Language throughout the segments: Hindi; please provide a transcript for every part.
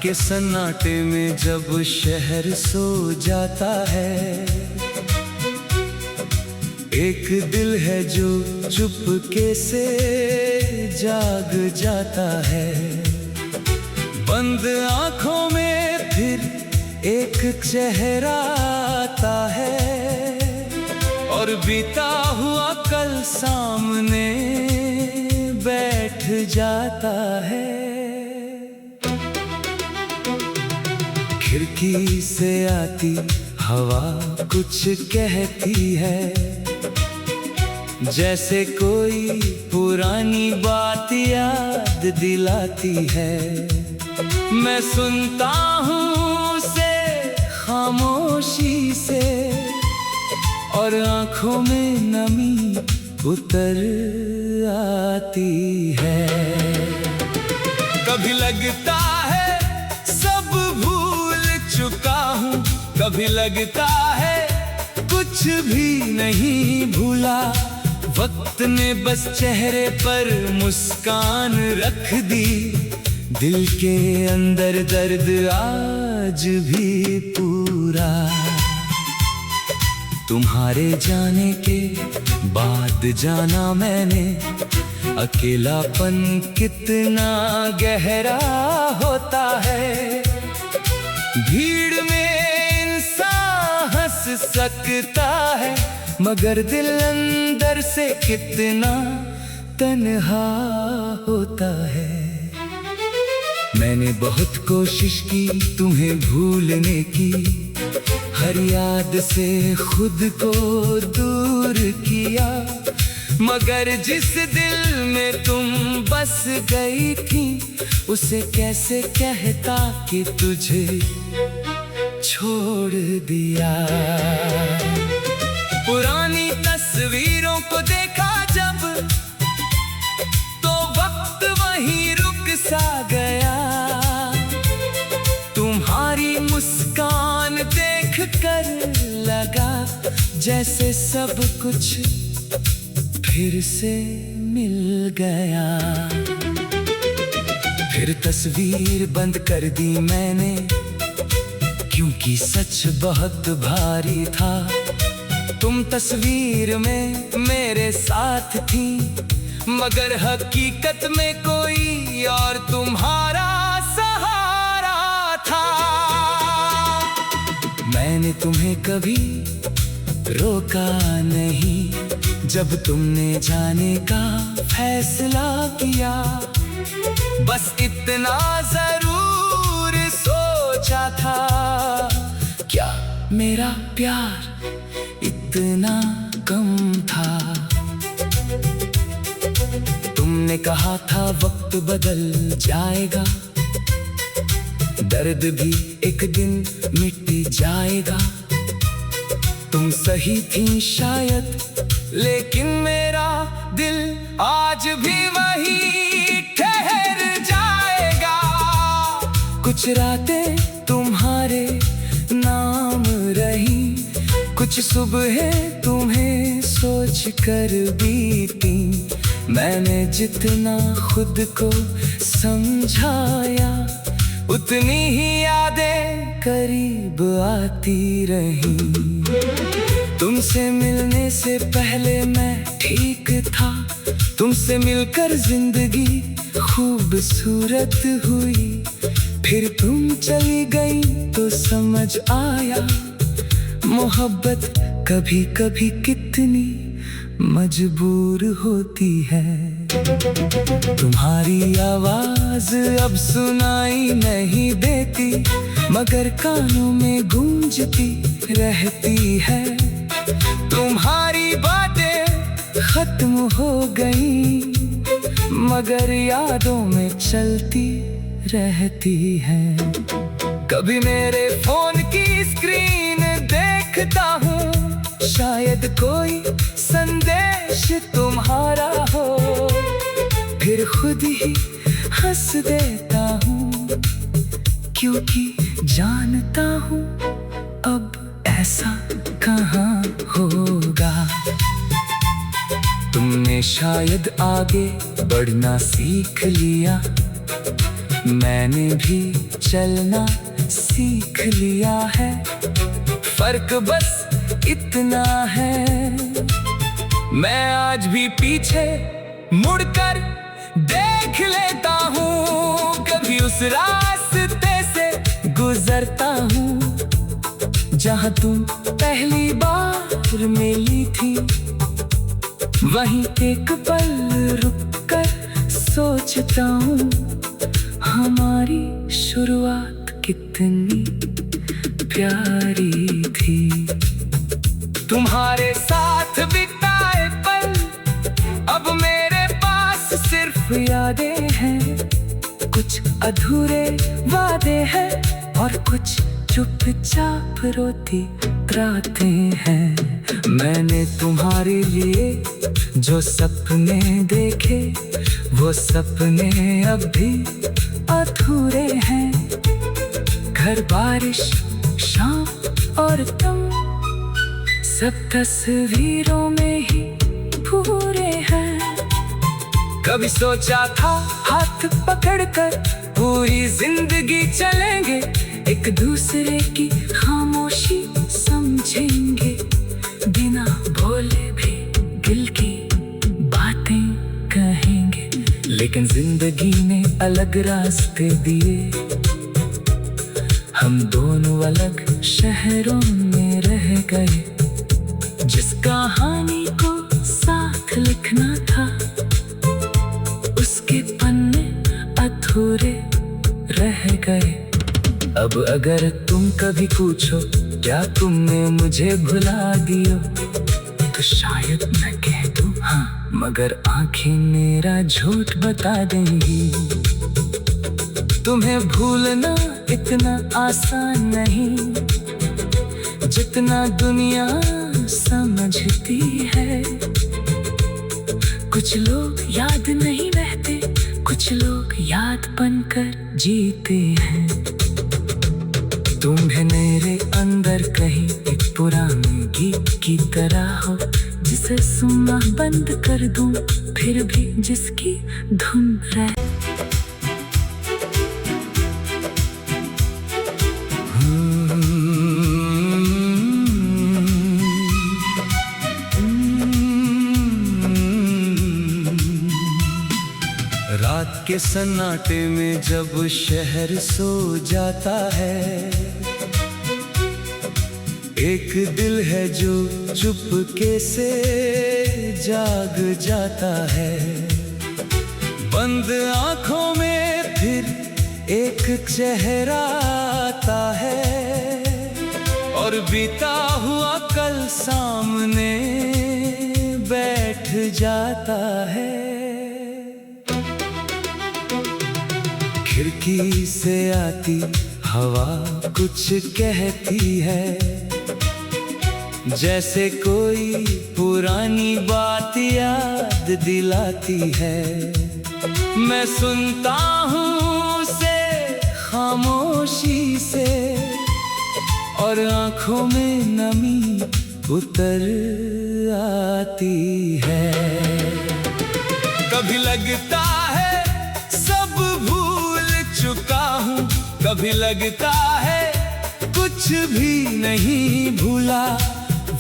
के सन्नाटे में जब शहर सो जाता है, एक दिल है जो चुपके से जाग जाता है। बंद आंखों में फिर एक चेहरा आता है और बीता हुआ कल सामने बैठ जाता है। खिड़की से आती हवा कुछ कहती है, जैसे कोई पुरानी बात याद दिलाती है। मैं सुनता हूँ उसे खामोशी से और आंखों में नमी उतर आती है। कभी लगता है सब भूल चुका हूँ, कभी लगता है कुछ भी नहीं भूला। वक्त ने बस चेहरे पर मुस्कान रख दी, दिल के अंदर दर्द आज भी पूरा। तुम्हारे जाने के बाद जाना मैंने, अकेलापन कितना गहरा होता है। भीड़ में इंसान हंस सकता है, मगर दिल अंदर से कितना तन्हा होता है। मैंने बहुत कोशिश की तुम्हें भूलने की, हर याद से खुद को दूर किया, मगर जिस दिल में तुम बस गई थी, उसे कैसे कहता कि तुझे छोड़ दिया। पुरानी तस्वीरों को देखा जब, तो वक्त वहीं रुक सा गया। तुम्हारी मुस्कान देख कर लगा जैसे सब कुछ फिर से मिल गया। फिर तस्वीर बंद कर दी मैंने, क्योंकि सच बहुत भारी था। तुम तस्वीर में मेरे साथ थी, मगर हकीकत में कोई और तुम्हारा सहारा था। मैंने तुम्हें कभी रोका नहीं, जब तुमने जाने का फैसला किया। बस इतना जरूर सोचा था, क्या मेरा प्यार इतना कम था। तुमने कहा था वक्त बदल जाएगा, दर्द भी एक दिन मिट जाएगा। तुम सही थी शायद, लेकिन मेरा दिल आज भी वही ठहर जाएगा। कुछ रातें तुम्हारे नाम रही, कुछ सुबह तुम्हें सोच कर बीती। मैंने जितना खुद को समझाया, उतनी ही यादें करीब आती रही। तुमसे मिलने से पहले मैं ठीक था, तुमसे मिलकर जिंदगी खूबसूरत हुई। फिर तुम चली गई तो समझ आया, मोहब्बत कभी कभी कितनी मजबूर होती है। तुम्हारी आवाज अब सुनाई नहीं देती, मगर कानों में गूंजती रहती है। तुम्हारी बातें खत्म हो गई, मगर यादों में चलती रहती है। कभी मेरे फोन की स्क्रीन देखता हूँ, शायद कोई संदेश तुम्हारा हो। फिर खुद ही हंस देता हूँ, क्योंकि जानता हूँ अब ऐसा कहाँ होगा। तुमने शायद आगे बढ़ना सीख लिया, मैंने भी चलना सीख लिया है, फर्क बस इतना है। मैं आज भी पीछे मुड़कर देख लेता हूँ, कभी उस रास्ते से गुजरता हूँ जहाँ तुम पहली बार मिली थी। वहीं एक पल रुककर सोचता हूँ, हमारी शुरुआत कितनी प्यारी थी। तुम्हारे साथ बिताए पल अब मेरे पास सिर्फ यादें हैं, कुछ अधूरे वादे हैं और कुछ चुपचाप रोती रातें हैं। मैंने तुम्हारे लिए जो सपने देखे, वो सपने अब भी अधूरे हैं। घर, बारिश, शाम और तुम सब तस्वीरों में ही पूरे हैं। कभी सोचा था हाथ पकड़कर पूरी जिंदगी चलेंगे, एक दूसरे की खामोशी समझेंगे, बिना बोले भी दिल की बातें कहेंगे। लेकिन जिंदगी ने अलग रास्ते दिए, हम दोनों अलग शहरों में रह गए। जिस कहानी को साथ लिखना था, उसके पन्ने अधूरे रह गए। अब अगर तुम कभी पूछो क्या तुमने मुझे भुला दियो, तो शायद मैं कह दूं हाँ, मगर आंखें मेरा झूठ बता देंगी। तुम्हें भूलना इतना आसान नहीं जितना दुनिया समझती है। कुछ लोग याद नहीं रहते, कुछ लोग याद बनकर जीते हैं। तुम्हें मेरे अंदर कहीं एक पुराने गीत की तरह हो, जिसे सुनना बंद कर दूं फिर भी जिसकी धुन रहे। रात के सन्नाटे में जब शहर सो जाता है, एक दिल है जो चुपके से जाग जाता है। बंद आंखों में फिर एक चेहरा आता है, और बीता हुआ कल सामने बैठ जाता है। खिड़की से आती हवा कुछ कहती है, जैसे कोई पुरानी बात याद दिलाती है। मैं सुनता हूँ उसे खामोशी से, और आंखों में नमी उतर आती है। कभी लगता है सब भूल चुका हूँ, कभी लगता है कुछ भी नहीं भूला।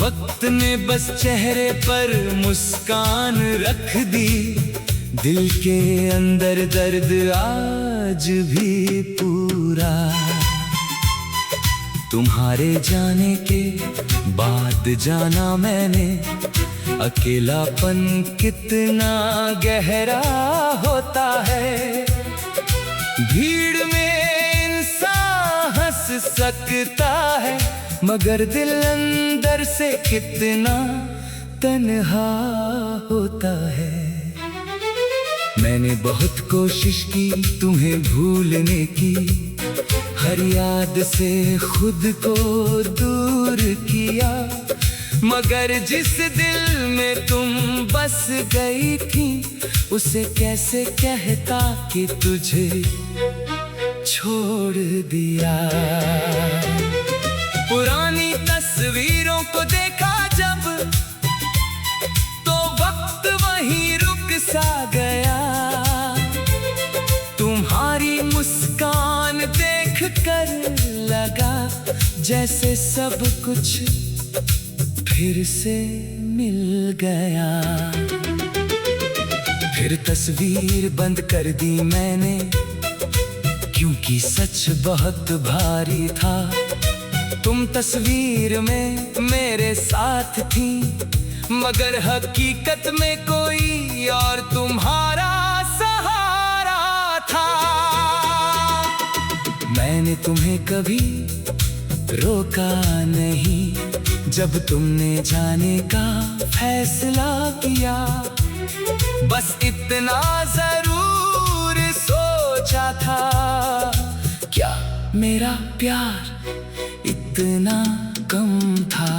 वक्त ने बस चेहरे पर मुस्कान रख दी, दिल के अंदर दर्द आज भी पूरा। तुम्हारे जाने के बाद जाना मैंने, अकेलापन कितना गहरा होता है। भीड़ में इंसान हंस सकता है, मगर दिल अंदर से कितना तन्हा होता है। मैंने बहुत कोशिश की तुम्हें भूलने की, हर याद से खुद को दूर किया, मगर जिस दिल में तुम बस गई थी, उसे कैसे कहता कि तुझे छोड़ दिया। पुरानी तस्वीरों को देखा जब, तो वक्त वहीं रुक सा गया। तुम्हारी मुस्कान देख कर लगा जैसे सब कुछ फिर से मिल गया। फिर तस्वीर बंद कर दी मैंने, क्योंकि सच बहुत भारी था। तुम तस्वीर में मेरे साथ थी, मगर हकीकत में कोई और तुम्हारा सहारा था। मैंने तुम्हें कभी रोका नहीं, जब तुमने जाने का फैसला किया। बस इतना जरूर सोचा था, क्या मेरा प्यार इतना कम था?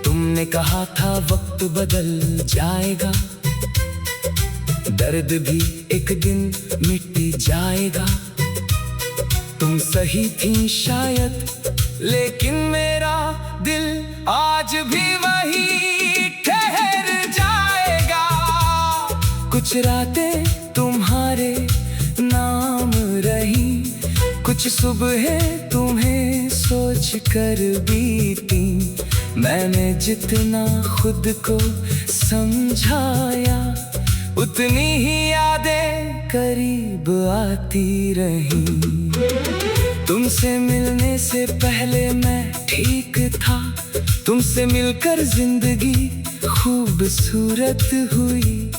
तुमने कहा था वक्त बदल जाएगा, दर्द भी एक दिन मिट जाएगा। तुम सही थी शायद, लेकिन मेरा दिल आज भी वही ठहर जाएगा। कुछ रातें तुम्हारे नाम रही, कुछ सुबह तुम्हें सोच कर बीती। मैंने जितना खुद को समझाया, उतनी ही यादें करीब आती रही। तुमसे मिलने से पहले मैं ठीक था, तुमसे मिलकर जिंदगी खूबसूरत हुई।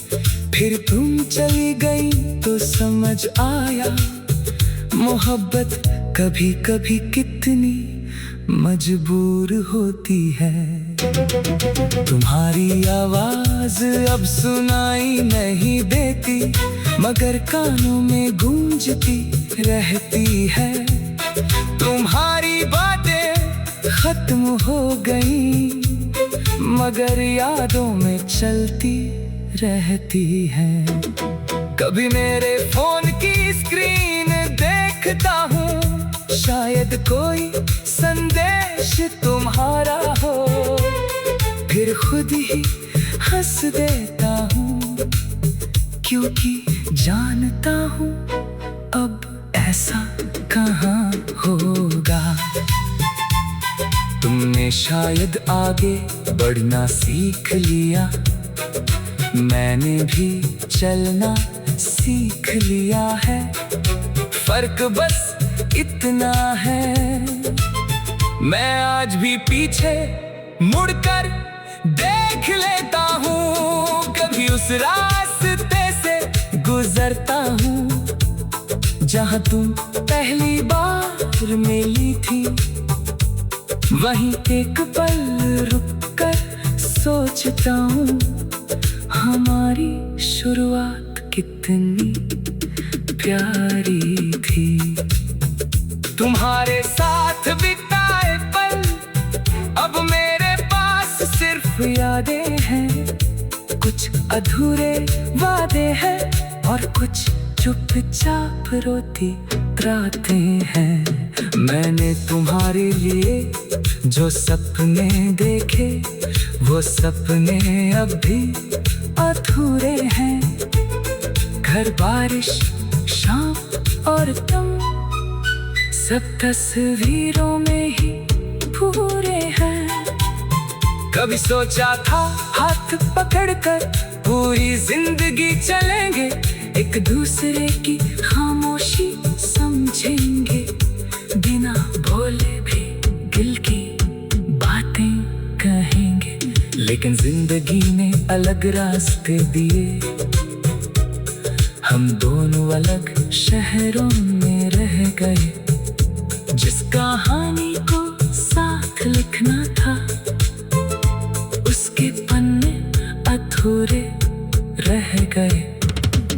फिर तुम चली गई तो समझ आया, मोहब्बत कभी कभी कितनी मजबूर होती है। तुम्हारी आवाज अब सुनाई नहीं देती, मगर कानों में गूंजती रहती है। तुम्हारी बातें खत्म हो गई, मगर यादों में चलती रहती है। कभी मेरे फोन की स्क्रीन देखता हूँ, शायद कोई संदेश तुम्हारा हो। फिर खुद ही हंस देता हूँ, क्योंकि जानता हूँ अब ऐसा कहाँ होगा। तुमने शायद आगे बढ़ना सीख लिया, मैंने भी चलना सीख लिया है। फर्क बस इतना है, मैं आज भी पीछे मुड़कर देख लेता हूँ। कभी उस रास्ते से गुजरता हूँ, जहाँ तुम पहली बार मिली थी। वहीं एक पल रुक कर सोचता हूँ, हमारी शुरुआत कितनी प्यारी थी। तुम्हारे साथ बिताए पल अब मेरे पास सिर्फ यादें हैं। कुछ अधूरे वादे हैं और कुछ चुपचाप रोती रातें हैं। मैंने तुम्हारे लिए जो सपने देखे, वो सपने अब भी अधूरे हैं। घर, बारिश, शाम और तुम सब तस्वीरों में ही पूरे हैं। कभी सोचा था हाथ पकड़कर पूरी जिंदगी चलेंगे, एक दूसरे की खामोशी समझेंगे, बिना बोले भी दिल की बातें कहेंगे। लेकिन जिंदगी ने अलग रास्ते दिए, हम दोनों अलग शहरों में रह गए। जिस कहानी को साथ लिखना था, उसके पन्ने अधूरे रह गए।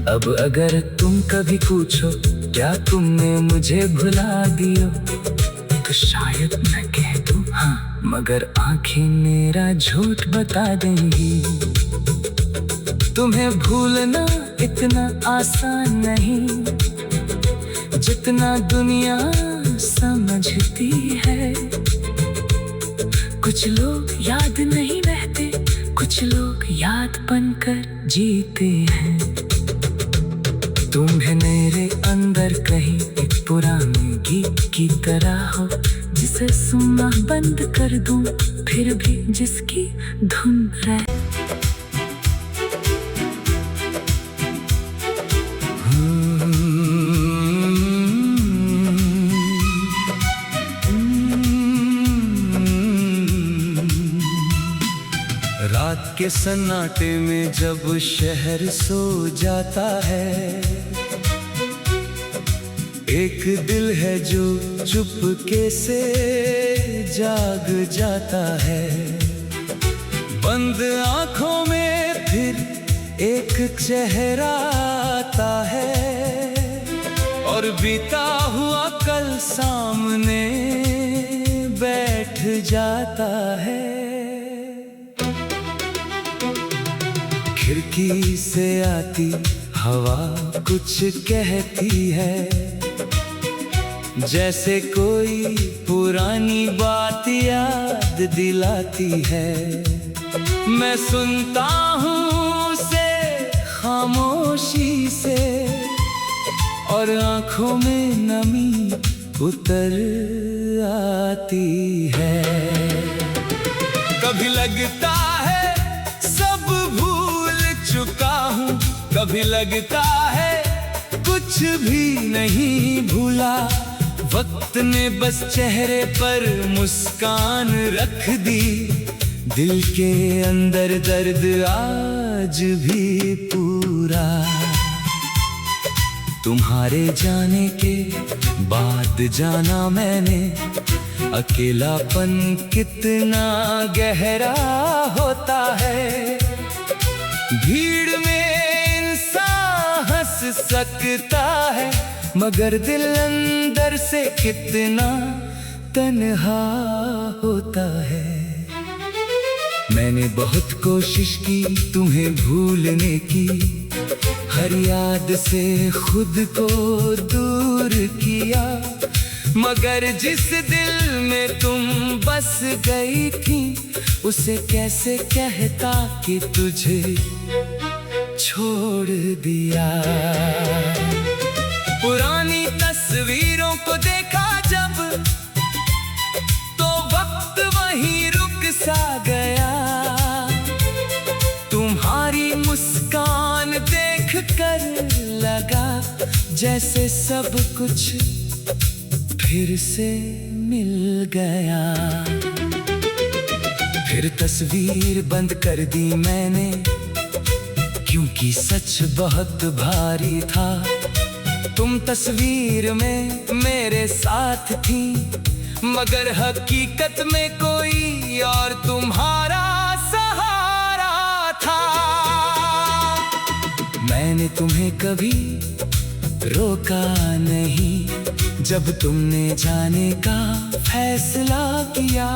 अब अगर तुम कभी पूछो क्या तुमने मुझे भुला दियो, तो शायद मैं कह दूं हाँ, मगर आंखें मेरा झूठ बता देंगी। तुम्हें भूलना इतना आसान नहीं, जितना दुनिया समझती है। कुछ लोग याद नहीं रहते, कुछ लोग याद बनकर जीते हैं। तुम्हें मेरे अंदर कहीं जिसकी धुन है। रात के सन्नाटे में जब शहर सो जाता है, एक दिल है जो चुपके से जाग जाता है। बंद आंखों में फिर एक चेहरा आता है, और बीता हुआ कल सामने बैठ जाता है। खिड़की से आती हवा कुछ कहती है, जैसे कोई पुरानी बात याद दिलाती है। मैं सुनता हूँ उसे खामोशी से, और आंखों में नमी उतर आती है। कभी लगता है सब भूल चुका हूँ, कभी लगता है कुछ भी नहीं भूला। वक्त ने बस चेहरे पर मुस्कान रख दी, दिल के अंदर दर्द आज भी पूरा। तुम्हारे जाने के बाद जाना मैंने, अकेलापन कितना गहरा होता है। भीड़ में इंसान हंस सकता है, मगर दिल अंदर से कितना तन्हा होता है। मैंने बहुत कोशिश की तुम्हें भूलने की, हर याद से खुद को दूर किया, मगर जिस दिल में तुम बस गई थी, उसे कैसे कहता कि तुझे छोड़ दिया। पुरानी तस्वीरों को देखा जब, तो वक्त वहीं रुक सा गया। तुम्हारी मुस्कान देख कर लगा जैसे सब कुछ फिर से मिल गया। फिर तस्वीर बंद कर दी मैंने, क्योंकि सच बहुत भारी था। तुम तस्वीर में मेरे साथ थी, मगर हकीकत में कोई और तुम्हारा सहारा था। मैंने तुम्हें कभी रोका नहीं, जब तुमने जाने का फैसला किया।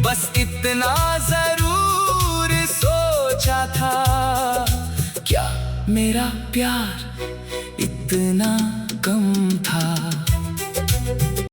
बस इतना जरूर सोचा था, क्या मेरा प्यार इतना